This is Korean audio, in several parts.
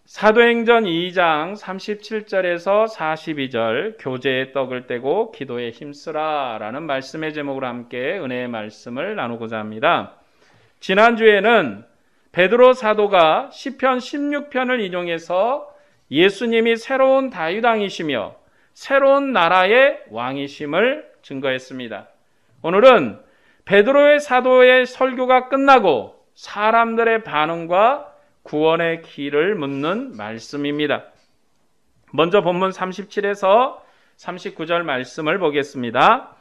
사도행전 2장 37절에서 42절 교제의 떡을 떼고 기도에 힘쓰라 라는 말씀의 제목으로 함께 은혜의 말씀을 나누고자 합니다. 지난주에는 베드로 사도가 시편 16편을 인용해서 예수님이 새로운 다윗 왕이시며 새로운 나라의 왕이심을 증거했습니다. 오늘은 베드로의 사도의 설교가 끝나고 사람들의 반응과 구원의 길을 묻는 말씀입니다. 먼저 본문 37에서 39절 말씀을 보겠습니다.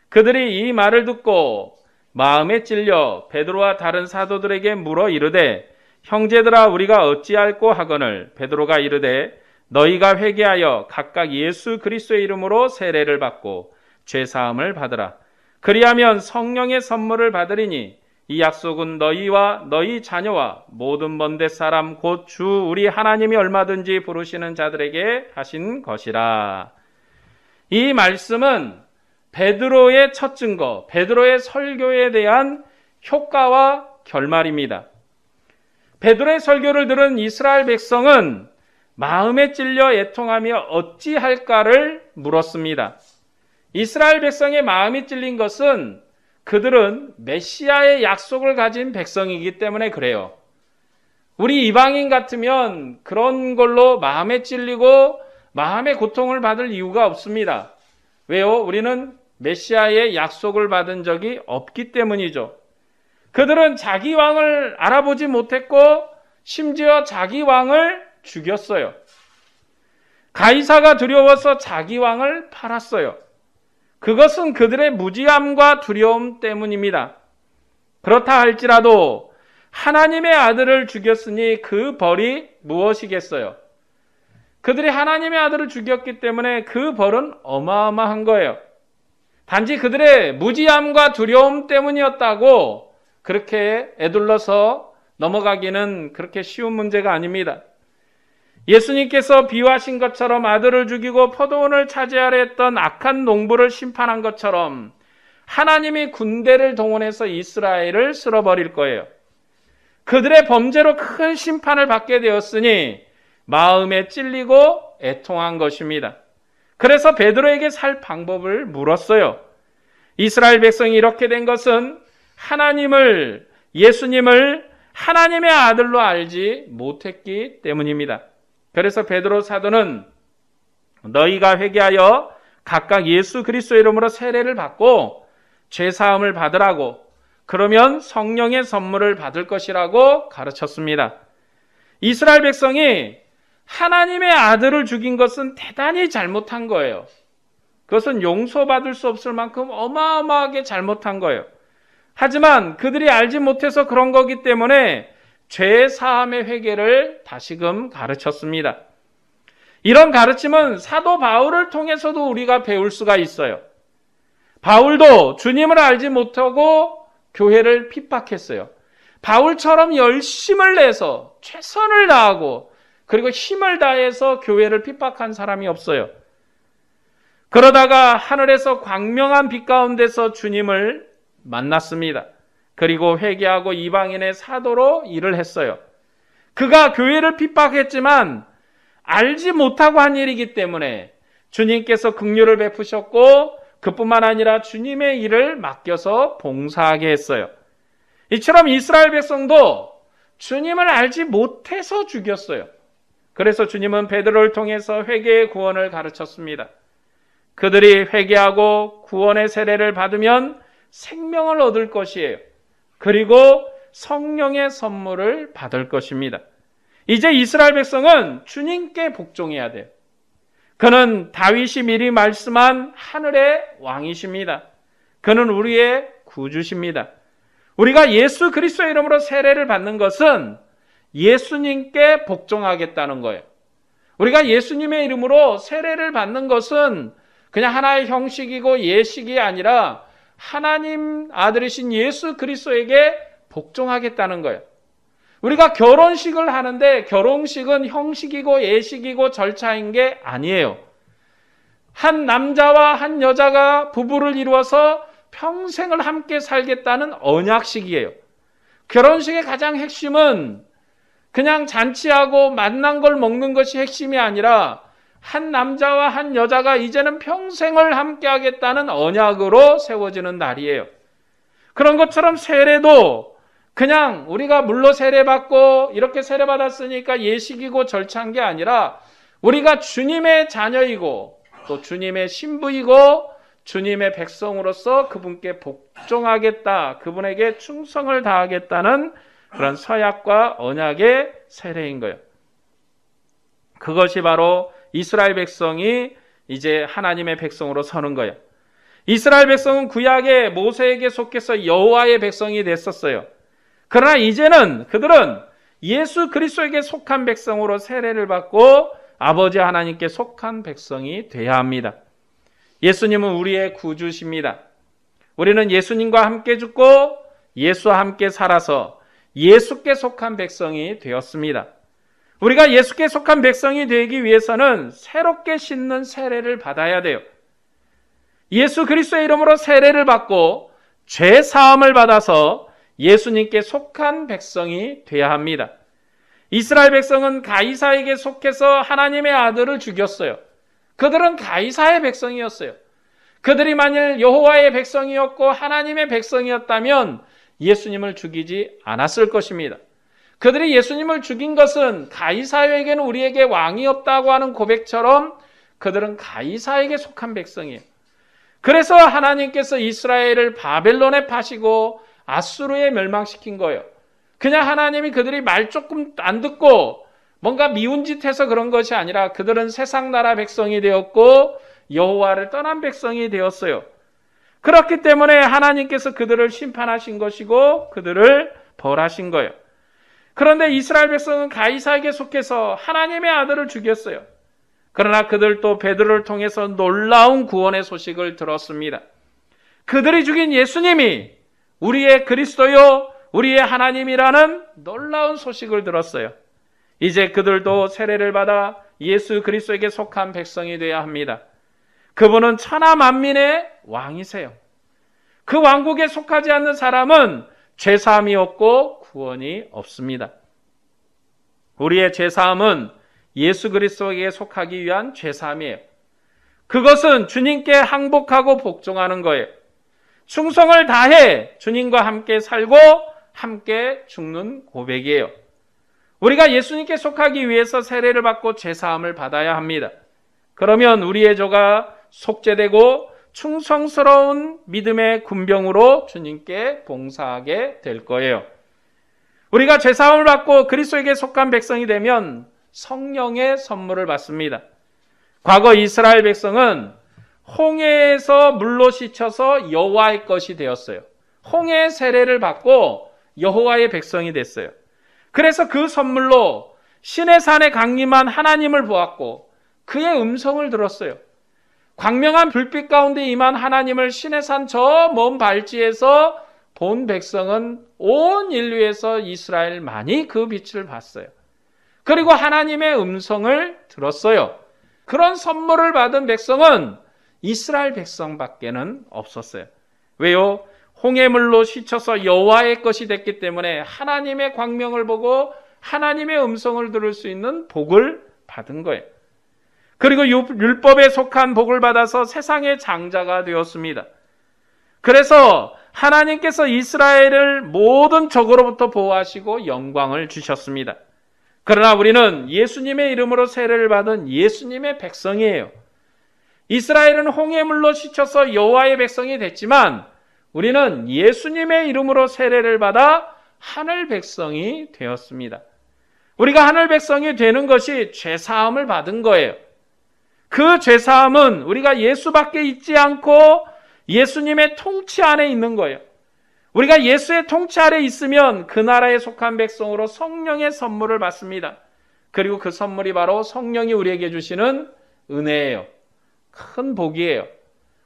그들이 이 말을 듣고 마음에 찔려 베드로와 다른 사도들에게 물어 이르되 형제들아 우리가 어찌할꼬 하거늘 베드로가 이르되 너희가 회개하여 각각 예수 그리스도의 이름으로 세례를 받고 죄사함을 받으라. 그리하면 성령의 선물을 받으리니 이 약속은 너희와 너희 자녀와 모든 먼데 사람 곧 주 우리 하나님이 얼마든지 부르시는 자들에게 하신 것이라. 이 말씀은 베드로의 첫 증거, 베드로의 설교에 대한 효과와 결말입니다. 베드로의 설교를 들은 이스라엘 백성은 마음에 찔려 애통하며 어찌할까를 물었습니다. 이스라엘 백성의 마음이 찔린 것은 그들은 메시아의 약속을 가진 백성이기 때문에 그래요. 우리 이방인 같으면 그런 걸로 마음에 찔리고 마음의 고통을 받을 이유가 없습니다. 왜요? 우리는 메시아의 약속을 받은 적이 없기 때문이죠. 그들은 자기 왕을 알아보지 못했고 심지어 자기 왕을 죽였어요. 가이사가 두려워서 자기 왕을 팔았어요. 그것은 그들의 무지함과 두려움 때문입니다. 그렇다 할지라도 하나님의 아들을 죽였으니 그 벌이 무엇이겠어요? 그들이 하나님의 아들을 죽였기 때문에 그 벌은 어마어마한 거예요. 단지 그들의 무지함과 두려움 때문이었다고 그렇게 에둘러서 넘어가기는 그렇게 쉬운 문제가 아닙니다. 예수님께서 비유하신 것처럼 아들을 죽이고 포도원을 차지하려 했던 악한 농부를 심판한 것처럼 하나님이 군대를 동원해서 이스라엘을 쓸어버릴 거예요. 그들의 범죄로 큰 심판을 받게 되었으니 마음에 찔리고 애통한 것입니다. 그래서 베드로에게 살 방법을 물었어요. 이스라엘 백성이 이렇게 된 것은 예수님을 하나님의 아들로 알지 못했기 때문입니다. 그래서 베드로 사도는 너희가 회개하여 각각 예수 그리스도의 이름으로 세례를 받고 죄사함을 받으라고, 그러면 성령의 선물을 받을 것이라고 가르쳤습니다. 이스라엘 백성이 하나님의 아들을 죽인 것은 대단히 잘못한 거예요. 그것은 용서받을 수 없을 만큼 어마어마하게 잘못한 거예요. 하지만 그들이 알지 못해서 그런 거기 때문에 죄사함의 회개를 다시금 가르쳤습니다. 이런 가르침은 사도 바울을 통해서도 우리가 배울 수가 있어요. 바울도 주님을 알지 못하고 교회를 핍박했어요. 바울처럼 열심을 내서 최선을 다하고 그리고 힘을 다해서 교회를 핍박한 사람이 없어요. 그러다가 하늘에서 광명한 빛 가운데서 주님을 만났습니다. 그리고 회개하고 이방인의 사도로 일을 했어요. 그가 교회를 핍박했지만 알지 못하고 한 일이기 때문에 주님께서 긍휼을 베푸셨고 그뿐만 아니라 주님의 일을 맡겨서 봉사하게 했어요. 이처럼 이스라엘 백성도 주님을 알지 못해서 죽였어요. 그래서 주님은 베드로를 통해서 회개의 구원을 가르쳤습니다. 그들이 회개하고 구원의 세례를 받으면 생명을 얻을 것이에요. 그리고 성령의 선물을 받을 것입니다. 이제 이스라엘 백성은 주님께 복종해야 돼요. 그는 다윗이 미리 말씀한 하늘의 왕이십니다. 그는 우리의 구주십니다. 우리가 예수 그리스도의 이름으로 세례를 받는 것은 예수님께 복종하겠다는 거예요. 우리가 예수님의 이름으로 세례를 받는 것은 그냥 하나의 형식이고 예식이 아니라 하나님 아들이신 예수 그리스도에게 복종하겠다는 거예요. 우리가 결혼식을 하는데 결혼식은 형식이고 예식이고 절차인 게 아니에요. 한 남자와 한 여자가 부부를 이루어서 평생을 함께 살겠다는 언약식이에요. 결혼식의 가장 핵심은 그냥 잔치하고 맛난 걸 먹는 것이 핵심이 아니라 한 남자와 한 여자가 이제는 평생을 함께 하겠다는 언약으로 세워지는 날이에요. 그런 것처럼 세례도 그냥 우리가 물로 세례받고 이렇게 세례받았으니까 예식이고 절차한 게 아니라 우리가 주님의 자녀이고 또 주님의 신부이고 주님의 백성으로서 그분께 복종하겠다, 그분에게 충성을 다하겠다는 그런 서약과 언약의 세례인 거예요. 그것이 바로 이스라엘 백성이 이제 하나님의 백성으로 서는 거예요. 이스라엘 백성은 구약에 모세에게 속해서 여호와의 백성이 됐었어요. 그러나 이제는 그들은 예수 그리스도에게 속한 백성으로 세례를 받고 아버지 하나님께 속한 백성이 되어야 합니다. 예수님은 우리의 구주십니다. 우리는 예수님과 함께 죽고 예수와 함께 살아서 예수께 속한 백성이 되었습니다. 우리가 예수께 속한 백성이 되기 위해서는 새롭게 씻는 세례를 받아야 돼요. 예수 그리스도의 이름으로 세례를 받고 죄 사함을 받아서 예수님께 속한 백성이 되어야 합니다. 이스라엘 백성은 가이사에게 속해서 하나님의 아들을 죽였어요. 그들은 가이사의 백성이었어요. 그들이 만일 여호와의 백성이었고 하나님의 백성이었다면 예수님을 죽이지 않았을 것입니다. 그들이 예수님을 죽인 것은 가이사에게는 우리에게 왕이 없다고 하는 고백처럼 그들은 가이사에게 속한 백성이에요. 그래서 하나님께서 이스라엘을 바벨론에 파시고 아수르에 멸망시킨 거예요. 그냥 하나님이 그들이 말 조금 안 듣고 뭔가 미운 짓 해서 그런 것이 아니라 그들은 세상 나라 백성이 되었고 여호와를 떠난 백성이 되었어요. 그렇기 때문에 하나님께서 그들을 심판하신 것이고 그들을 벌하신 거예요. 그런데 이스라엘 백성은 가이사에게 속해서 하나님의 아들을 죽였어요. 그러나 그들도 베드로를 통해서 놀라운 구원의 소식을 들었습니다. 그들이 죽인 예수님이 우리의 그리스도요 우리의 하나님이라는 놀라운 소식을 들었어요. 이제 그들도 세례를 받아 예수 그리스도에게 속한 백성이 되어야 합니다. 그분은 천하 만민의 왕이세요. 그 왕국에 속하지 않는 사람은 죄사함이 없고 구원이 없습니다. 우리의 죄사함은 예수 그리스도에게 속하기 위한 죄사함이에요. 그것은 주님께 항복하고 복종하는 거예요. 충성을 다해 주님과 함께 살고 함께 죽는 고백이에요. 우리가 예수님께 속하기 위해서 세례를 받고 죄사함을 받아야 합니다. 그러면 우리의 죄가 속죄되고 충성스러운 믿음의 군병으로 주님께 봉사하게 될 거예요. 우리가 죄사함을 받고 그리스도에게 속한 백성이 되면 성령의 선물을 받습니다. 과거 이스라엘 백성은 홍해에서 물로 씻혀서 여호와의 것이 되었어요. 홍해의 세례를 받고 여호와의 백성이 됐어요. 그래서 그 선물로 시내산에 강림한 하나님을 보았고 그의 음성을 들었어요. 광명한 불빛 가운데 임한 하나님을 시내산 저 먼 발지에서 본 백성은 온 인류에서 이스라엘만이 그 빛을 봤어요. 그리고 하나님의 음성을 들었어요. 그런 선물을 받은 백성은 이스라엘 백성밖에는 없었어요. 왜요? 홍해물로 씻혀서 여호와의 것이 됐기 때문에 하나님의 광명을 보고 하나님의 음성을 들을 수 있는 복을 받은 거예요. 그리고 율법에 속한 복을 받아서 세상의 장자가 되었습니다. 그래서 하나님께서 이스라엘을 모든 적으로부터 보호하시고 영광을 주셨습니다. 그러나 우리는 예수님의 이름으로 세례를 받은 예수님의 백성이에요. 이스라엘은 홍해물로 씻혀서 여호와의 백성이 됐지만 우리는 예수님의 이름으로 세례를 받아 하늘 백성이 되었습니다. 우리가 하늘 백성이 되는 것이 죄사함을 받은 거예요. 그 죄사함은 우리가 예수밖에 있지 않고 예수님의 통치 안에 있는 거예요. 우리가 예수의 통치 아래 있으면 그 나라에 속한 백성으로 성령의 선물을 받습니다. 그리고 그 선물이 바로 성령이 우리에게 주시는 은혜예요. 큰 복이에요.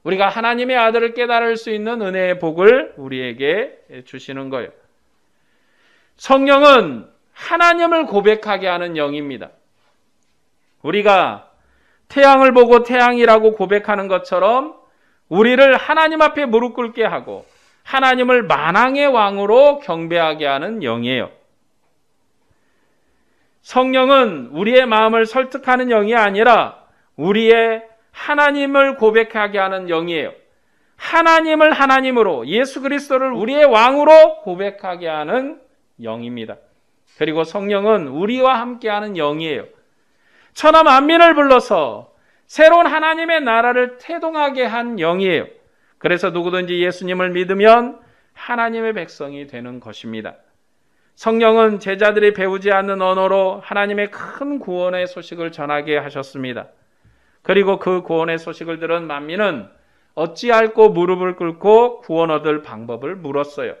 우리가 하나님의 아들을 깨달을 수 있는 은혜의 복을 우리에게 주시는 거예요. 성령은 하나님을 고백하게 하는 영입니다. 우리가 태양을 보고 태양이라고 고백하는 것처럼 우리를 하나님 앞에 무릎 꿇게 하고 하나님을 만왕의 왕으로 경배하게 하는 영이에요. 성령은 우리의 마음을 설득하는 영이 아니라 우리의 하나님을 고백하게 하는 영이에요. 하나님을 하나님으로, 예수 그리스도를 우리의 왕으로 고백하게 하는 영입니다. 그리고 성령은 우리와 함께하는 영이에요. 천하 만민을 불러서 새로운 하나님의 나라를 태동하게 한 영이에요. 그래서 누구든지 예수님을 믿으면 하나님의 백성이 되는 것입니다. 성령은 제자들이 배우지 않는 언어로 하나님의 큰 구원의 소식을 전하게 하셨습니다. 그리고 그 구원의 소식을 들은 만민은 어찌할꼬 무릎을 꿇고 구원 얻을 방법을 물었어요.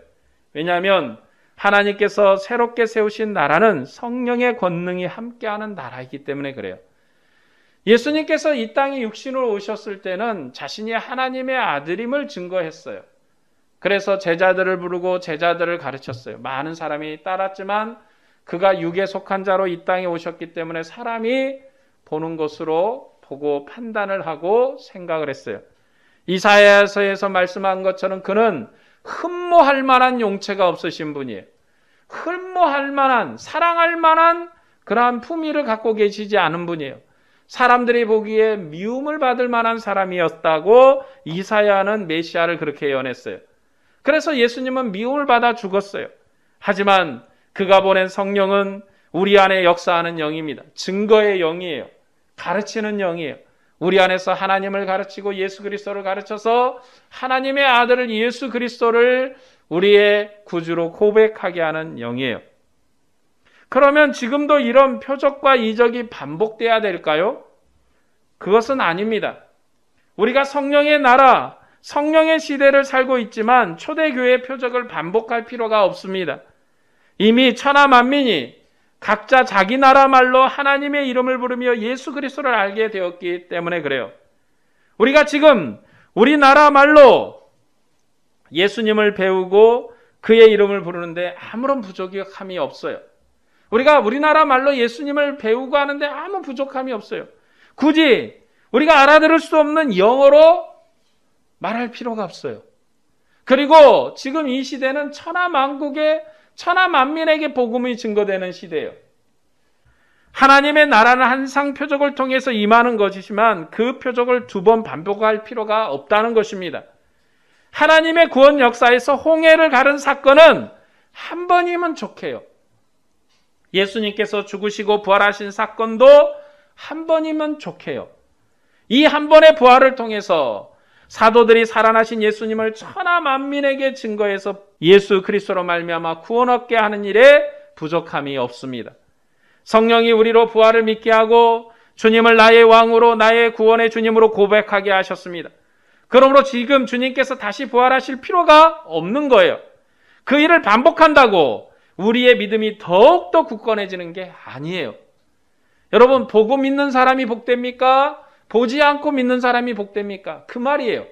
왜냐하면 하나님께서 새롭게 세우신 나라는 성령의 권능이 함께하는 나라이기 때문에 그래요. 예수님께서 이 땅에 육신으로 오셨을 때는 자신이 하나님의 아들임을 증거했어요. 그래서 제자들을 부르고 제자들을 가르쳤어요. 많은 사람이 따랐지만 그가 육에 속한 자로 이 땅에 오셨기 때문에 사람이 보는 것으로 보고 판단을 하고 생각을 했어요. 이사야서에서 말씀한 것처럼 그는 흠모할 만한 용체가 없으신 분이에요. 흠모할 만한, 사랑할 만한 그러한 품위를 갖고 계시지 않은 분이에요. 사람들이 보기에 미움을 받을 만한 사람이었다고 이사야는 메시아를 그렇게 예언했어요. 그래서 예수님은 미움을 받아 죽었어요. 하지만 그가 보낸 성령은 우리 안에 역사하는 영입니다. 증거의 영이에요. 가르치는 영이에요. 우리 안에서 하나님을 가르치고 예수 그리스도를 가르쳐서 하나님의 아들을 예수 그리스도를 우리의 구주로 고백하게 하는 영이에요. 그러면 지금도 이런 표적과 이적이 반복돼야 될까요? 그것은 아닙니다. 우리가 성령의 나라, 성령의 시대를 살고 있지만 초대교회의 표적을 반복할 필요가 없습니다. 이미 천하 만민이 각자 자기 나라 말로 하나님의 이름을 부르며 예수 그리스도를 알게 되었기 때문에 그래요. 우리가 지금 우리나라 말로 예수님을 배우고 그의 이름을 부르는데 아무런 부족함이 없어요. 우리가 우리나라 말로 예수님을 배우고 하는데 아무 부족함이 없어요. 굳이 우리가 알아들을 수 없는 영어로 말할 필요가 없어요. 그리고 지금 이 시대는 천하 만민에게 복음이 증거되는 시대예요. 하나님의 나라는 항상 표적을 통해서 임하는 것이지만 그 표적을 2번 반복할 필요가 없다는 것입니다. 하나님의 구원 역사에서 홍해를 가른 사건은 한 번이면 족해요. 예수님께서 죽으시고 부활하신 사건도 한 번이면 족해요. 이 한 번의 부활을 통해서 사도들이 살아나신 예수님을 천하 만민에게 증거해서 예수 그리스도로 말미암아 구원 얻게 하는 일에 부족함이 없습니다. 성령이 우리로 부활을 믿게 하고 주님을 나의 왕으로 나의 구원의 주님으로 고백하게 하셨습니다. 그러므로 지금 주님께서 다시 부활하실 필요가 없는 거예요. 그 일을 반복한다고 우리의 믿음이 더욱더 굳건해지는 게 아니에요. 여러분, 보고 믿는 사람이 복됩니까? 보지 않고 믿는 사람이 복됩니까? 그 말이에요.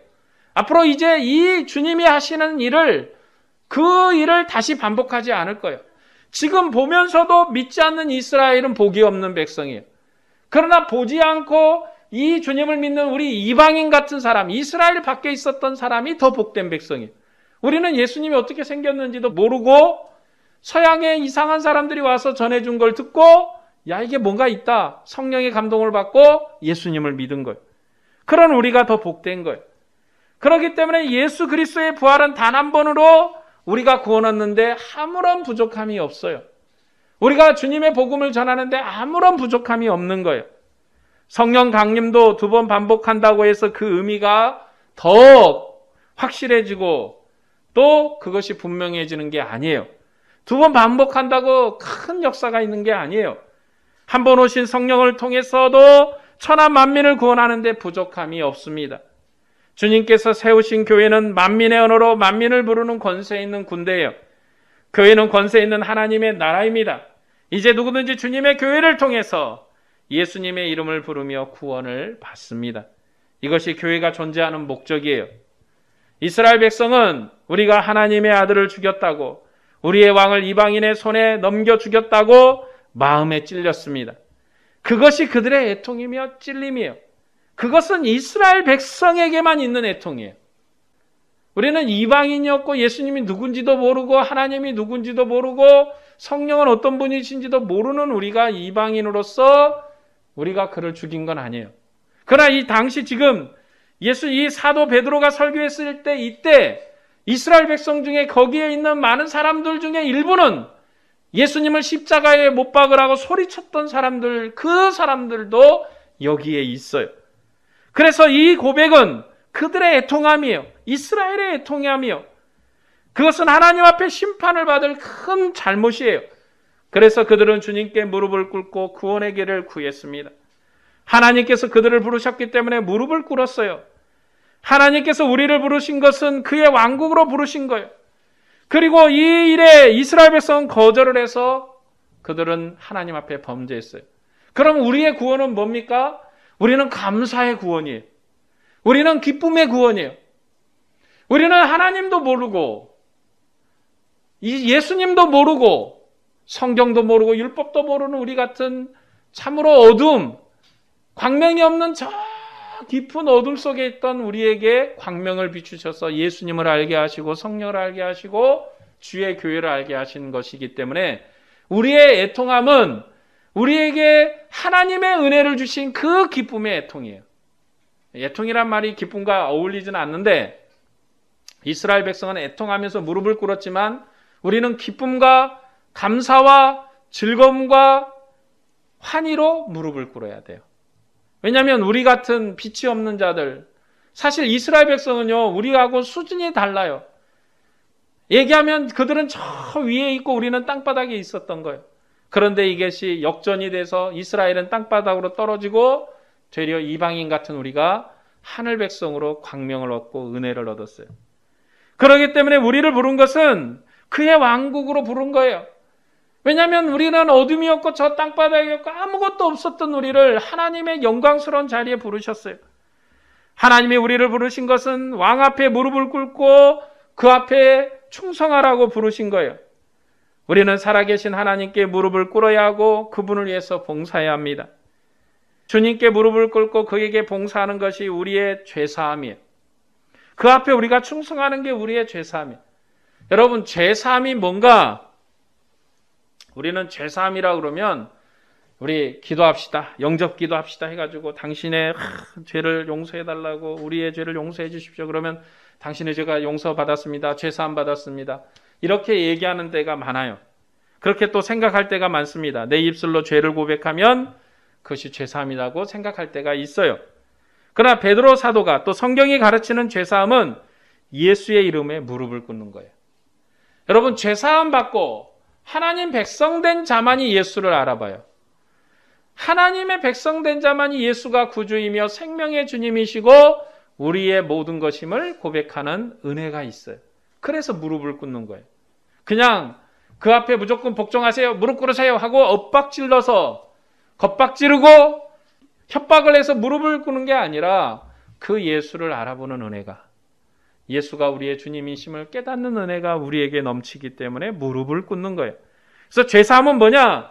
앞으로 이제 이 주님이 하시는 일을, 그 일을 다시 반복하지 않을 거예요. 지금 보면서도 믿지 않는 이스라엘은 복이 없는 백성이에요. 그러나 보지 않고 이 주님을 믿는 우리 이방인 같은 사람, 이스라엘 밖에 있었던 사람이 더 복된 백성이에요. 우리는 예수님이 어떻게 생겼는지도 모르고 서양의 이상한 사람들이 와서 전해준 걸 듣고 야, 이게 뭔가 있다. 성령의 감동을 받고 예수님을 믿은 거예요. 그런 우리가 더 복된 거예요. 그렇기 때문에 예수 그리스도의 부활은 단 한 번으로 우리가 구원 얻는데 아무런 부족함이 없어요. 우리가 주님의 복음을 전하는데 아무런 부족함이 없는 거예요. 성령 강림도 2번 반복한다고 해서 그 의미가 더 확실해지고 또 그것이 분명해지는 게 아니에요. 2번 반복한다고 큰 역사가 있는 게 아니에요. 한 번 오신 성령을 통해서도 천하 만민을 구원하는데 부족함이 없습니다. 주님께서 세우신 교회는 만민의 언어로 만민을 부르는 권세 있는 군대예요. 교회는 권세 있는 하나님의 나라입니다. 이제 누구든지 주님의 교회를 통해서 예수님의 이름을 부르며 구원을 받습니다. 이것이 교회가 존재하는 목적이에요. 이스라엘 백성은 우리가 하나님의 아들을 죽였다고, 우리의 왕을 이방인의 손에 넘겨 죽였다고 마음에 찔렸습니다. 그것이 그들의 애통이며 찔림이에요. 그것은 이스라엘 백성에게만 있는 애통이에요. 우리는 이방인이었고 예수님이 누군지도 모르고 하나님이 누군지도 모르고 성령은 어떤 분이신지도 모르는 우리가 이방인으로서 우리가 그를 죽인 건 아니에요. 그러나 이 당시 지금 이 사도 베드로가 설교했을 때 이때 이스라엘 백성 중에 거기에 있는 많은 사람들 중에 일부는 예수님을 십자가에 못 박으라고 소리쳤던 사람들, 그 사람들도 여기에 있어요. 그래서 이 고백은 그들의 애통함이에요. 이스라엘의 애통함이에요. 그것은 하나님 앞에 심판을 받을 큰 잘못이에요. 그래서 그들은 주님께 무릎을 꿇고 구원의 길을 구했습니다. 하나님께서 그들을 부르셨기 때문에 무릎을 꿇었어요. 하나님께서 우리를 부르신 것은 그의 왕국으로 부르신 거예요. 그리고 이 일에 이스라엘 백성은 거절을 해서 그들은 하나님 앞에 범죄했어요. 그럼 우리의 구원은 뭡니까? 우리는 감사의 구원이에요. 우리는 기쁨의 구원이에요. 우리는 하나님도 모르고 예수님도 모르고 성경도 모르고 율법도 모르는 우리 같은 참으로 어두움, 광명이 없는 저 깊은 어둠 속에 있던 우리에게 광명을 비추셔서 예수님을 알게 하시고 성령을 알게 하시고 주의 교회를 알게 하신 것이기 때문에 우리의 애통함은 우리에게 하나님의 은혜를 주신 그 기쁨의 애통이에요. 애통이란 말이 기쁨과 어울리지는 않는데 이스라엘 백성은 애통하면서 무릎을 꿇었지만 우리는 기쁨과 감사와 즐거움과 환희로 무릎을 꿇어야 돼요. 왜냐하면 우리 같은 빛이 없는 자들, 사실 이스라엘 백성은요, 우리하고 수준이 달라요. 얘기하면 그들은 저 위에 있고 우리는 땅바닥에 있었던 거예요. 그런데 이것이 역전이 돼서 이스라엘은 땅바닥으로 떨어지고 되려 이방인 같은 우리가 하늘 백성으로 광명을 얻고 은혜를 얻었어요. 그렇기 때문에 우리를 부른 것은 그의 왕국으로 부른 거예요. 왜냐하면 우리는 어둠이었고 저 땅바닥이었고 아무것도 없었던 우리를 하나님의 영광스러운 자리에 부르셨어요. 하나님이 우리를 부르신 것은 왕 앞에 무릎을 꿇고 그 앞에 충성하라고 부르신 거예요. 우리는 살아계신 하나님께 무릎을 꿇어야 하고 그분을 위해서 봉사해야 합니다. 주님께 무릎을 꿇고 그에게 봉사하는 것이 우리의 죄사함이에요. 그 앞에 우리가 충성하는 게 우리의 죄사함이에요. 여러분, 죄사함이 뭔가? 우리는 죄사함이라 그러면 우리 기도합시다. 영접 기도합시다 해가지고 당신의 죄를 용서해달라고 우리의 죄를 용서해 주십시오. 그러면 당신의 죄가 용서받았습니다. 죄사함 받았습니다. 이렇게 얘기하는 때가 많아요. 그렇게 또 생각할 때가 많습니다. 내 입술로 죄를 고백하면 그것이 죄사함이라고 생각할 때가 있어요. 그러나 베드로 사도가 또 성경이 가르치는 죄사함은 예수의 이름에 무릎을 꿇는 거예요. 여러분, 죄사함 받고 하나님 백성된 자만이 예수를 알아봐요. 하나님의 백성된 자만이 예수가 구주이며 생명의 주님이시고 우리의 모든 것임을 고백하는 은혜가 있어요. 그래서 무릎을 꿇는 거예요. 그냥 그 앞에 무조건 복종하세요, 무릎 꿇으세요 하고 엇박질러서 겁박지르고 협박을 해서 무릎을 꿇는 게 아니라 그 예수를 알아보는 은혜가, 예수가 우리의 주님이심을 깨닫는 은혜가 우리에게 넘치기 때문에 무릎을 꿇는 거예요. 그래서 죄사함은 뭐냐?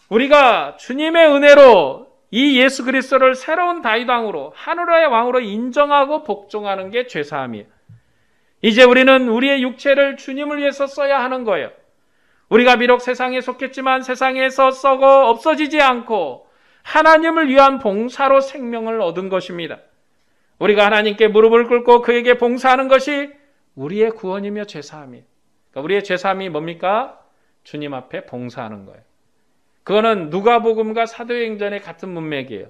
우리가 주님의 은혜로 이 예수 그리스도를 새로운 다윗왕으로, 하늘의 왕으로 인정하고 복종하는 게 죄사함이에요. 이제 우리는 우리의 육체를 주님을 위해서 써야 하는 거예요. 우리가 비록 세상에 속했지만 세상에서 썩어 없어지지 않고 하나님을 위한 봉사로 생명을 얻은 것입니다. 우리가 하나님께 무릎을 꿇고 그에게 봉사하는 것이 우리의 구원이며 죄사함이에요. 그러니까 우리의 죄사함이 뭡니까? 주님 앞에 봉사하는 거예요. 그거는 누가복음과 사도행전의 같은 문맥이에요.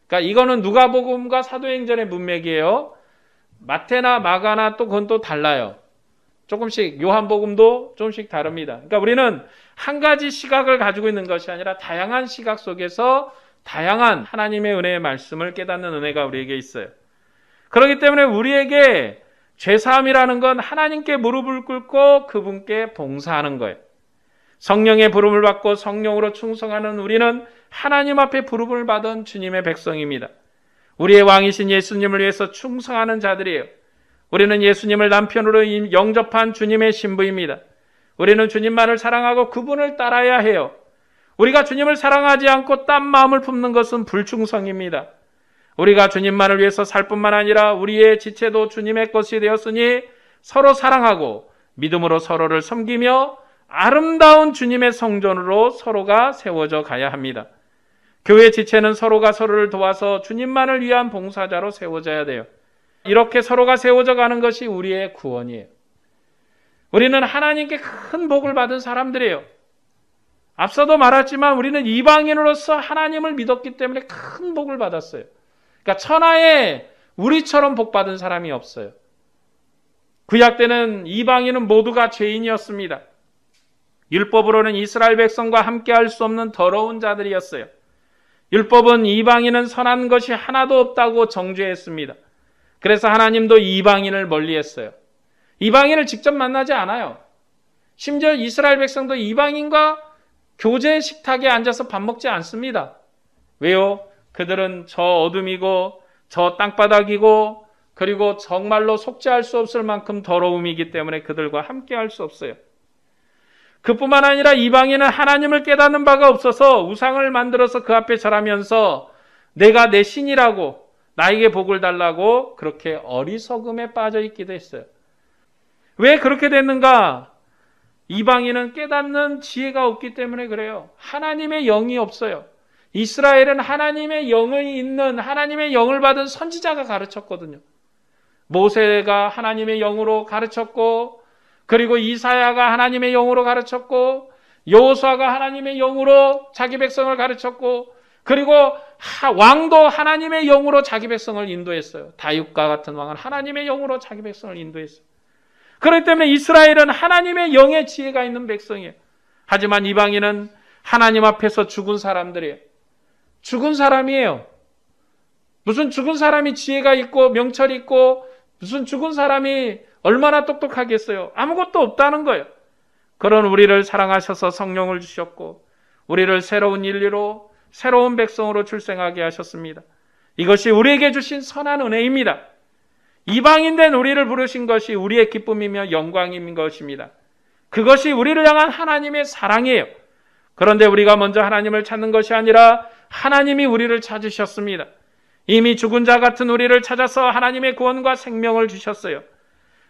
그러니까 이거는 누가복음과 사도행전의 문맥이에요. 마태나 마가나 또 그건 또 달라요. 조금씩 요한복음도 조금씩 다릅니다. 그러니까 우리는 한 가지 시각을 가지고 있는 것이 아니라 다양한 시각 속에서 다양한 하나님의 은혜의 말씀을 깨닫는 은혜가 우리에게 있어요. 그렇기 때문에 우리에게 죄사함이라는 건 하나님께 무릎을 꿇고 그분께 봉사하는 거예요. 성령의 부름을 받고 성령으로 충성하는 우리는 하나님 앞에 부름을 받은 주님의 백성입니다. 우리의 왕이신 예수님을 위해서 충성하는 자들이에요. 우리는 예수님을 남편으로 영접한 주님의 신부입니다. 우리는 주님만을 사랑하고 그분을 따라야 해요. 우리가 주님을 사랑하지 않고 딴 마음을 품는 것은 불충성입니다. 우리가 주님만을 위해서 살 뿐만 아니라 우리의 지체도 주님의 것이 되었으니 서로 사랑하고 믿음으로 서로를 섬기며 아름다운 주님의 성전으로 서로가 세워져 가야 합니다. 교회 지체는 서로가 서로를 도와서 주님만을 위한 봉사자로 세워져야 돼요. 이렇게 서로가 세워져 가는 것이 우리의 구원이에요. 우리는 하나님께 큰 복을 받은 사람들이에요. 앞서도 말했지만 우리는 이방인으로서 하나님을 믿었기 때문에 큰 복을 받았어요. 그러니까 천하에 우리처럼 복 받은 사람이 없어요. 구약 때는 이방인은 모두가 죄인이었습니다. 율법으로는 이스라엘 백성과 함께 할 수 없는 더러운 자들이었어요. 율법은 이방인은 선한 것이 하나도 없다고 정죄했습니다. 그래서 하나님도 이방인을 멀리했어요. 이방인을 직접 만나지 않아요. 심지어 이스라엘 백성도 이방인과 교제 식탁에 앉아서 밥 먹지 않습니다. 왜요? 그들은 저 어둠이고 저 땅바닥이고 그리고 정말로 속죄할 수 없을 만큼 더러움이기 때문에 그들과 함께 할 수 없어요. 그뿐만 아니라 이방인은 하나님을 깨닫는 바가 없어서 우상을 만들어서 그 앞에 절하면서 내가 내 신이라고 나에게 복을 달라고 그렇게 어리석음에 빠져 있기도 했어요. 왜 그렇게 됐는가? 이방인은 깨닫는 지혜가 없기 때문에 그래요. 하나님의 영이 없어요. 이스라엘은 하나님의 영이 있는 하나님의 영을 받은 선지자가 가르쳤거든요. 모세가 하나님의 영으로 가르쳤고 그리고 이사야가 하나님의 영으로 가르쳤고 여호수아가 하나님의 영으로 자기 백성을 가르쳤고 그리고 왕도 하나님의 영으로 자기 백성을 인도했어요. 다윗과 같은 왕은 하나님의 영으로 자기 백성을 인도했어요. 그렇기 때문에 이스라엘은 하나님의 영의 지혜가 있는 백성이에요. 하지만 이방인은 하나님 앞에서 죽은 사람들이에요. 죽은 사람이에요. 무슨 죽은 사람이 지혜가 있고 명철이 있고 무슨 죽은 사람이 얼마나 똑똑하겠어요? 아무것도 없다는 거예요. 그런 우리를 사랑하셔서 성령을 주셨고 우리를 새로운 인류로 새로운 백성으로 출생하게 하셨습니다. 이것이 우리에게 주신 선한 은혜입니다. 이방인 된 우리를 부르신 것이 우리의 기쁨이며 영광인 것입니다. 그것이 우리를 향한 하나님의 사랑이에요. 그런데 우리가 먼저 하나님을 찾는 것이 아니라 하나님이 우리를 찾으셨습니다. 이미 죽은 자 같은 우리를 찾아서 하나님의 구원과 생명을 주셨어요.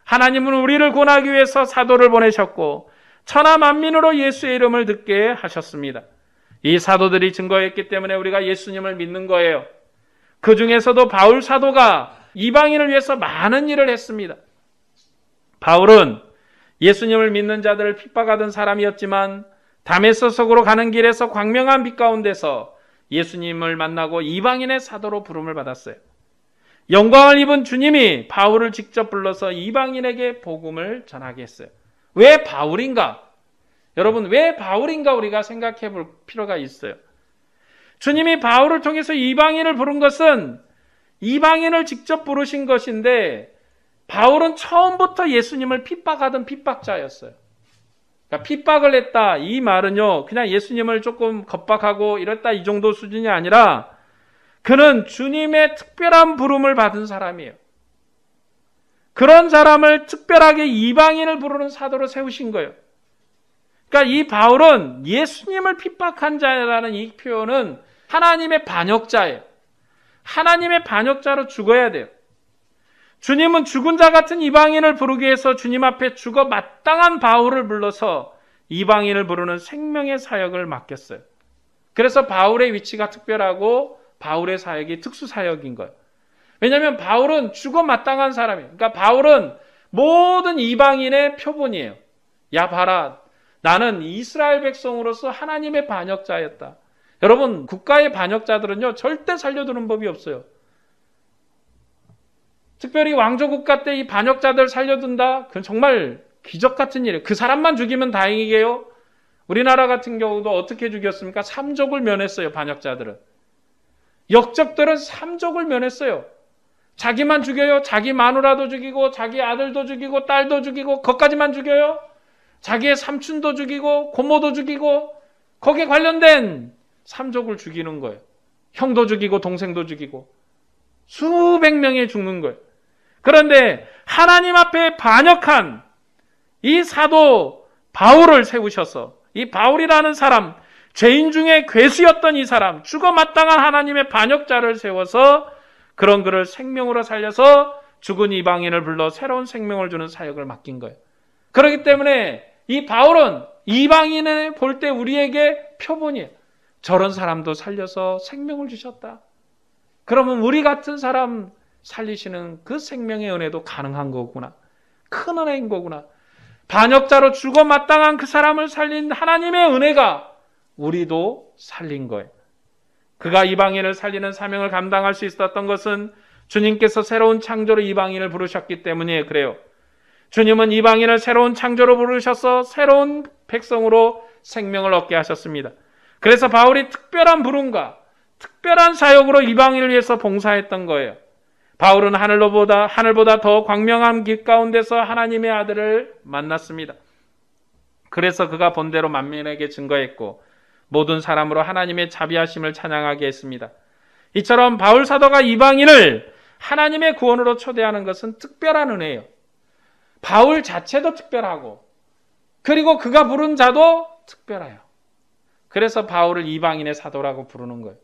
하나님은 우리를 구원하기 위해서 사도를 보내셨고 천하 만민으로 예수의 이름을 듣게 하셨습니다. 이 사도들이 증거했기 때문에 우리가 예수님을 믿는 거예요. 그 중에서도 바울 사도가 이방인을 위해서 많은 일을 했습니다. 바울은 예수님을 믿는 자들을 핍박하던 사람이었지만 다메섹으로 가는 길에서 광명한 빛 가운데서 예수님을 만나고 이방인의 사도로 부름을 받았어요. 영광을 입은 주님이 바울을 직접 불러서 이방인에게 복음을 전하게 했어요. 왜 바울인가? 여러분, 왜 바울인가 우리가 생각해 볼 필요가 있어요. 주님이 바울을 통해서 이방인을 부른 것은 이방인을 직접 부르신 것인데 바울은 처음부터 예수님을 핍박하던 핍박자였어요. 그러니까 핍박을 했다. 이 말은요, 그냥 예수님을 조금 겁박하고 이랬다 이 정도 수준이 아니라 그는 주님의 특별한 부름을 받은 사람이에요. 그런 사람을 특별하게 이방인을 부르는 사도로 세우신 거예요. 그러니까 이 바울은 예수님을 핍박한 자라는 이 표현은 하나님의 반역자예요. 하나님의 반역자로 죽어야 돼요. 주님은 죽은 자 같은 이방인을 부르기 위해서 주님 앞에 죽어 마땅한 바울을 불러서 이방인을 부르는 생명의 사역을 맡겼어요. 그래서 바울의 위치가 특별하고 바울의 사역이 특수 사역인 거예요. 왜냐하면 바울은 죽어 마땅한 사람이에요. 그러니까 바울은 모든 이방인의 표본이에요. 야 봐라, 나는 이스라엘 백성으로서 하나님의 반역자였다. 여러분, 국가의 반역자들은요 절대 살려두는 법이 없어요. 특별히 왕조국가 때 이 반역자들 살려둔다? 그건 정말 기적 같은 일이에요. 그 사람만 죽이면 다행이게요. 우리나라 같은 경우도 어떻게 죽였습니까? 삼족을 면했어요. 반역자들은. 역적들은 삼족을 면했어요. 자기만 죽여요. 자기 마누라도 죽이고 자기 아들도 죽이고 딸도 죽이고 거기까지만 죽여요. 자기의 삼촌도 죽이고 고모도 죽이고 거기에 관련된 삼족을 죽이는 거예요. 형도 죽이고 동생도 죽이고 수백 명이 죽는 거예요. 그런데 하나님 앞에 반역한 이 사도 바울을 세우셔서 이 바울이라는 사람, 죄인 중에 괴수였던 이 사람, 죽어 마땅한 하나님의 반역자를 세워서 그런 그를 생명으로 살려서 죽은 이방인을 불러 새로운 생명을 주는 사역을 맡긴 거예요. 그렇기 때문에 이 바울은 이방인을 볼 때 우리에게 표본이에요. 저런 사람도 살려서 생명을 주셨다. 그러면 우리 같은 사람 살리시는 그 생명의 은혜도 가능한 거구나. 큰 은혜인 거구나. 반역자로 죽어 마땅한 그 사람을 살린 하나님의 은혜가 우리도 살린 거예요. 그가 이방인을 살리는 사명을 감당할 수 있었던 것은 주님께서 새로운 창조로 이방인을 부르셨기 때문에 그래요. 주님은 이방인을 새로운 창조로 부르셔서 새로운 백성으로 생명을 얻게 하셨습니다. 그래서 바울이 특별한 부름과 특별한 사역으로 이방인을 위해서 봉사했던 거예요. 바울은 하늘보다 더 광명한 길 가운데서 하나님의 아들을 만났습니다. 그래서 그가 본대로 만민에게 증거했고 모든 사람으로 하나님의 자비하심을 찬양하게 했습니다. 이처럼 바울 사도가 이방인을 하나님의 구원으로 초대하는 것은 특별한 은혜예요. 바울 자체도 특별하고 그리고 그가 부른 자도 특별해요. 그래서 바울을 이방인의 사도라고 부르는 거예요.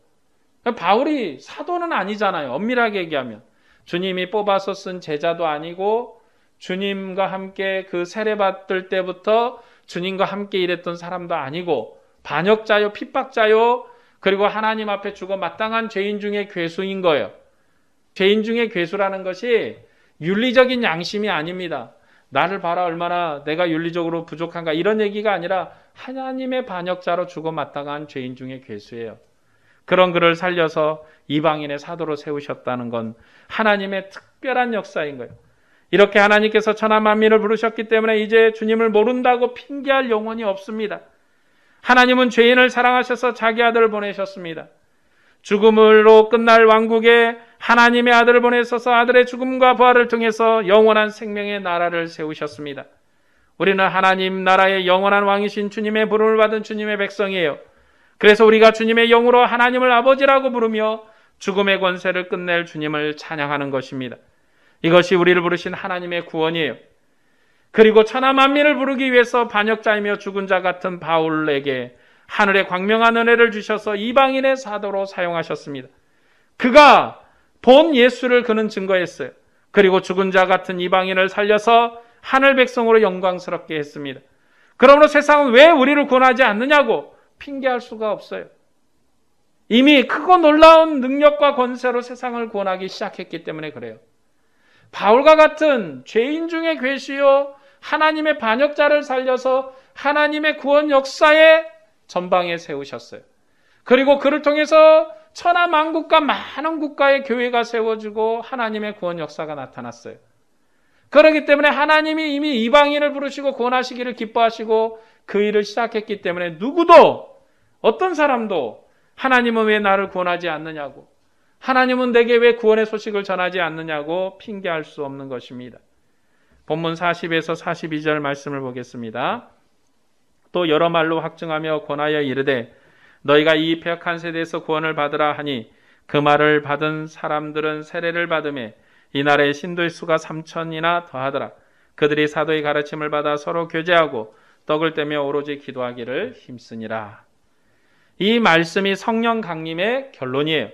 바울이 사도는 아니잖아요. 엄밀하게 얘기하면. 주님이 뽑아서 쓴 제자도 아니고 주님과 함께 그 세례받을 때부터 주님과 함께 일했던 사람도 아니고 반역자요, 핍박자요, 그리고 하나님 앞에 죽어 마땅한 죄인 중에 괴수인 거예요. 죄인 중에 괴수라는 것이 윤리적인 양심이 아닙니다. 나를 봐라 얼마나 내가 윤리적으로 부족한가 이런 얘기가 아니라 하나님의 반역자로 죽어 마땅한 죄인 중에 괴수예요. 그런 그를 살려서 이방인의 사도로 세우셨다는 건 하나님의 특별한 역사인 거예요. 이렇게 하나님께서 천하 만민을 부르셨기 때문에 이제 주님을 모른다고 핑계할 영혼이 없습니다. 하나님은 죄인을 사랑하셔서 자기 아들을 보내셨습니다. 죽음으로 끝날 왕국에 하나님의 아들을 보내셔서 아들의 죽음과 부활을 통해서 영원한 생명의 나라를 세우셨습니다. 우리는 하나님 나라의 영원한 왕이신 주님의 부름을 받은 주님의 백성이에요. 그래서 우리가 주님의 영으로 하나님을 아버지라고 부르며 죽음의 권세를 끝낼 주님을 찬양하는 것입니다. 이것이 우리를 부르신 하나님의 구원이에요. 그리고 천하 만민을 부르기 위해서 반역자이며 죽은 자 같은 바울에게 하늘의 광명한 은혜를 주셔서 이방인의 사도로 사용하셨습니다. 그가 본 예수를 그는 증거했어요. 그리고 죽은 자 같은 이방인을 살려서 하늘 백성으로 영광스럽게 했습니다. 그러므로 세상은 왜 우리를 구원하지 않느냐고 핑계할 수가 없어요. 이미 크고 놀라운 능력과 권세로 세상을 구원하기 시작했기 때문에 그래요. 바울과 같은 죄인 중에 괴수요 하나님의 반역자를 살려서 하나님의 구원 역사의 전방에 세우셨어요. 그리고 그를 통해서 천하 만국과 많은 국가의 교회가 세워지고 하나님의 구원 역사가 나타났어요. 그렇기 때문에 하나님이 이미 이방인을 부르시고 구원하시기를 기뻐하시고 그 일을 시작했기 때문에 누구도 어떤 사람도 하나님은 왜 나를 구원하지 않느냐고 하나님은 내게 왜 구원의 소식을 전하지 않느냐고 핑계할 수 없는 것입니다. 본문 40에서 42절 말씀을 보겠습니다. 또 여러 말로 확증하며 권하여 이르되 너희가 이 패역한 세대에서 구원을 받으라 하니 그 말을 받은 사람들은 세례를 받음에 이날의 신도의 수가 3,000이나 더하더라. 그들이 사도의 가르침을 받아 서로 교제하고 떡을 떼며 오로지 기도하기를 힘쓰니라. 이 말씀이 성령 강림의 결론이에요.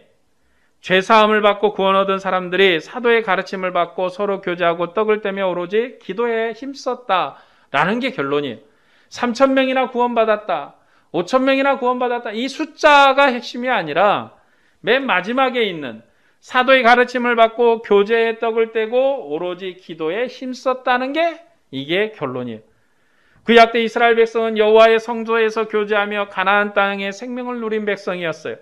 죄사함을 받고 구원 얻은 사람들이 사도의 가르침을 받고 서로 교제하고 떡을 떼며 오로지 기도에 힘썼다라는 게 결론이에요. 3,000명이나 구원받았다. 5,000명이나 구원받았다. 이 숫자가 핵심이 아니라 맨 마지막에 있는 사도의 가르침을 받고 교제의 떡을 떼고 오로지 기도에 힘썼다는 게 이게 결론이에요. 구약 때 이스라엘 백성은 여호와의 성소에서 교제하며 가나안 땅의 생명을 누린 백성이었어요.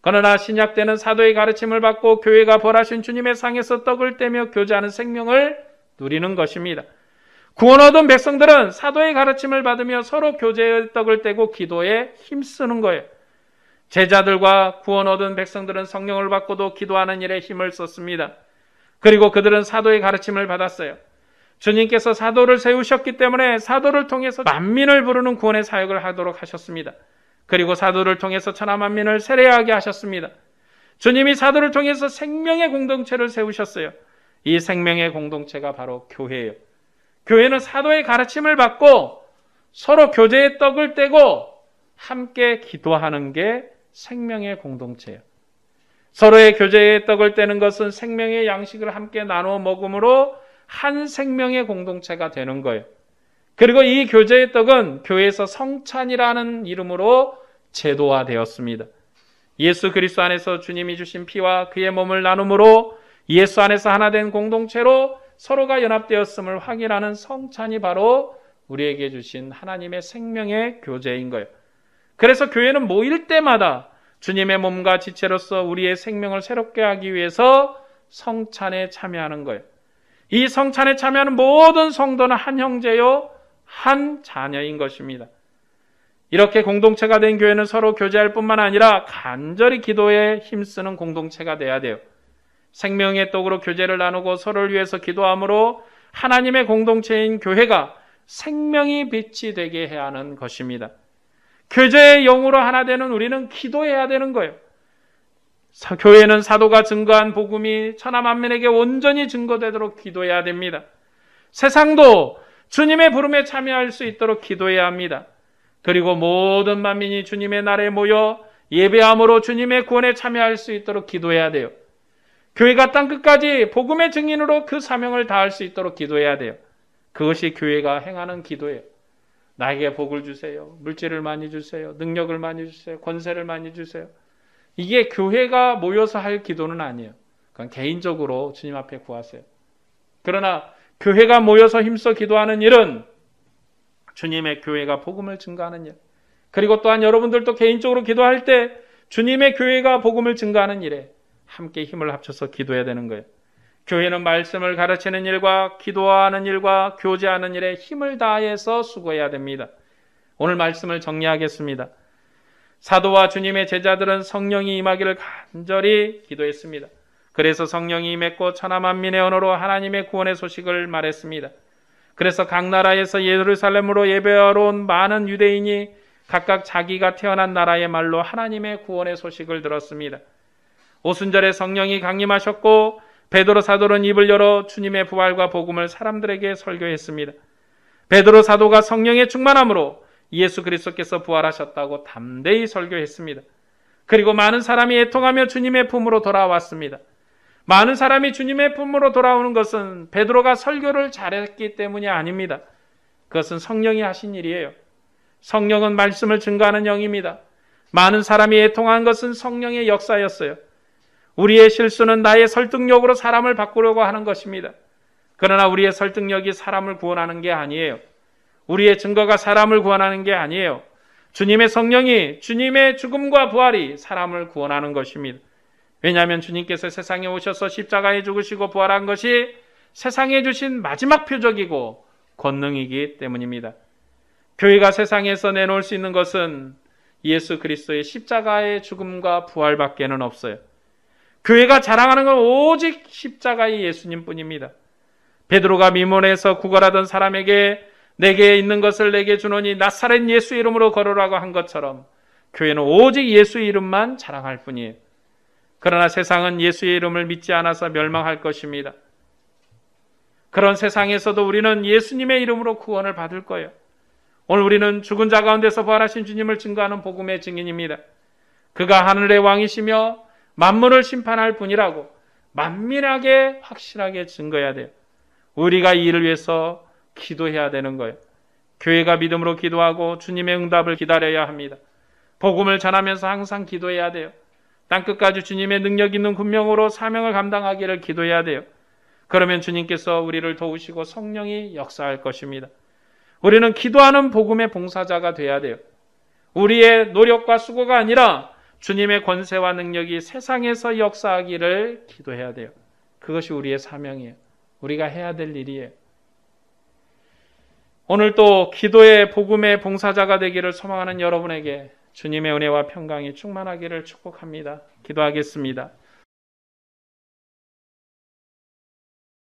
그러나 신약 때는 사도의 가르침을 받고 교회가 벌하신 주님의 상에서 떡을 떼며 교제하는 생명을 누리는 것입니다. 구원 얻은 백성들은 사도의 가르침을 받으며 서로 교제의 떡을 떼고 기도에 힘쓰는 거예요. 제자들과 구원 얻은 백성들은 성령을 받고도 기도하는 일에 힘을 썼습니다. 그리고 그들은 사도의 가르침을 받았어요. 주님께서 사도를 세우셨기 때문에 사도를 통해서 만민을 부르는 구원의 사역을 하도록 하셨습니다. 그리고 사도를 통해서 천하 만민을 세례하게 하셨습니다. 주님이 사도를 통해서 생명의 공동체를 세우셨어요. 이 생명의 공동체가 바로 교회예요. 교회는 사도의 가르침을 받고 서로 교제의 떡을 떼고 함께 기도하는 게 생명의 공동체예요. 서로의 교제의 떡을 떼는 것은 생명의 양식을 함께 나누어 먹음으로 한 생명의 공동체가 되는 거예요. 그리고 이 교제의 떡은 교회에서 성찬이라는 이름으로 제도화되었습니다. 예수 그리스도 안에서 주님이 주신 피와 그의 몸을 나눔으로 예수 안에서 하나 된 공동체로 서로가 연합되었음을 확인하는 성찬이 바로 우리에게 주신 하나님의 생명의 교제인 거예요. 그래서 교회는 모일 때마다 주님의 몸과 지체로서 우리의 생명을 새롭게 하기 위해서 성찬에 참여하는 거예요. 이 성찬에 참여하는 모든 성도는 한 형제요, 한 자녀인 것입니다. 이렇게 공동체가 된 교회는 서로 교제할 뿐만 아니라 간절히 기도에 힘쓰는 공동체가 돼야 돼요. 생명의 떡으로 교제를 나누고 서로를 위해서 기도함으로 하나님의 공동체인 교회가 생명이 빛이 되게 해야 하는 것입니다. 교제의 영으로 하나 되는 우리는 기도해야 되는 거예요. 교회는 사도가 증거한 복음이 천하 만민에게 온전히 증거되도록 기도해야 됩니다. 세상도 주님의 부름에 참여할 수 있도록 기도해야 합니다. 그리고 모든 만민이 주님의 날에 모여 예배함으로 주님의 구원에 참여할 수 있도록 기도해야 돼요. 교회가 땅끝까지 복음의 증인으로 그 사명을 다할 수 있도록 기도해야 돼요. 그것이 교회가 행하는 기도예요. 나에게 복을 주세요. 물질을 많이 주세요. 능력을 많이 주세요. 권세를 많이 주세요. 이게 교회가 모여서 할 기도는 아니에요. 그건 개인적으로 주님 앞에 구하세요. 그러나 교회가 모여서 힘써 기도하는 일은 주님의 교회가 복음을 증거하는 일, 그리고 또한 여러분들도 개인적으로 기도할 때 주님의 교회가 복음을 증거하는 일에 함께 힘을 합쳐서 기도해야 되는 거예요. 교회는 말씀을 가르치는 일과 기도하는 일과 교제하는 일에 힘을 다해서 수고해야 됩니다. 오늘 말씀을 정리하겠습니다. 사도와 주님의 제자들은 성령이 임하기를 간절히 기도했습니다. 그래서 성령이 임했고 천하 만민의 언어로 하나님의 구원의 소식을 말했습니다. 그래서 각 나라에서 예루살렘으로 예배하러 온 많은 유대인이 각각 자기가 태어난 나라의 말로 하나님의 구원의 소식을 들었습니다. 오순절에 성령이 강림하셨고 베드로 사도는 입을 열어 주님의 부활과 복음을 사람들에게 설교했습니다. 베드로 사도가 성령의 충만함으로 예수 그리스도께서 부활하셨다고 담대히 설교했습니다. 그리고 많은 사람이 애통하며 주님의 품으로 돌아왔습니다. 많은 사람이 주님의 품으로 돌아오는 것은 베드로가 설교를 잘했기 때문이 아닙니다. 그것은 성령이 하신 일이에요. 성령은 말씀을 증거하는 영입니다. 많은 사람이 애통한 것은 성령의 역사였어요. 우리의 실수는 나의 설득력으로 사람을 바꾸려고 하는 것입니다. 그러나 우리의 설득력이 사람을 구원하는 게 아니에요. 우리의 증거가 사람을 구원하는 게 아니에요. 주님의 성령이, 주님의 죽음과 부활이 사람을 구원하는 것입니다. 왜냐하면 주님께서 세상에 오셔서 십자가에 죽으시고 부활한 것이 세상에 주신 마지막 표적이고 권능이기 때문입니다. 교회가 세상에서 내놓을 수 있는 것은 예수 그리스도의 십자가의 죽음과 부활밖에는 없어요. 교회가 자랑하는 건 오직 십자가의 예수님뿐입니다. 베드로가 미문에서 구걸하던 사람에게 내게 있는 것을 내게 주노니 나사렛 예수 이름으로 걸으라고 한 것처럼 교회는 오직 예수의 이름만 자랑할 뿐이에요. 그러나 세상은 예수의 이름을 믿지 않아서 멸망할 것입니다. 그런 세상에서도 우리는 예수님의 이름으로 구원을 받을 거예요. 오늘 우리는 죽은 자 가운데서 부활하신 주님을 증거하는 복음의 증인입니다. 그가 하늘의 왕이시며 만물을 심판할 분이라고 만민하게 확실하게 증거해야 돼요. 우리가 이 일을 위해서 기도해야 되는 거예요. 교회가 믿음으로 기도하고 주님의 응답을 기다려야 합니다. 복음을 전하면서 항상 기도해야 돼요. 땅끝까지 주님의 능력 있는 군명으로 사명을 감당하기를 기도해야 돼요. 그러면 주님께서 우리를 도우시고 성령이 역사할 것입니다. 우리는 기도하는 복음의 봉사자가 돼야 돼요. 우리의 노력과 수고가 아니라 주님의 권세와 능력이 세상에서 역사하기를 기도해야 돼요. 그것이 우리의 사명이에요. 우리가 해야 될 일이에요. 오늘 또 기도의 복음의 봉사자가 되기를 소망하는 여러분에게 주님의 은혜와 평강이 충만하기를 축복합니다. 기도하겠습니다.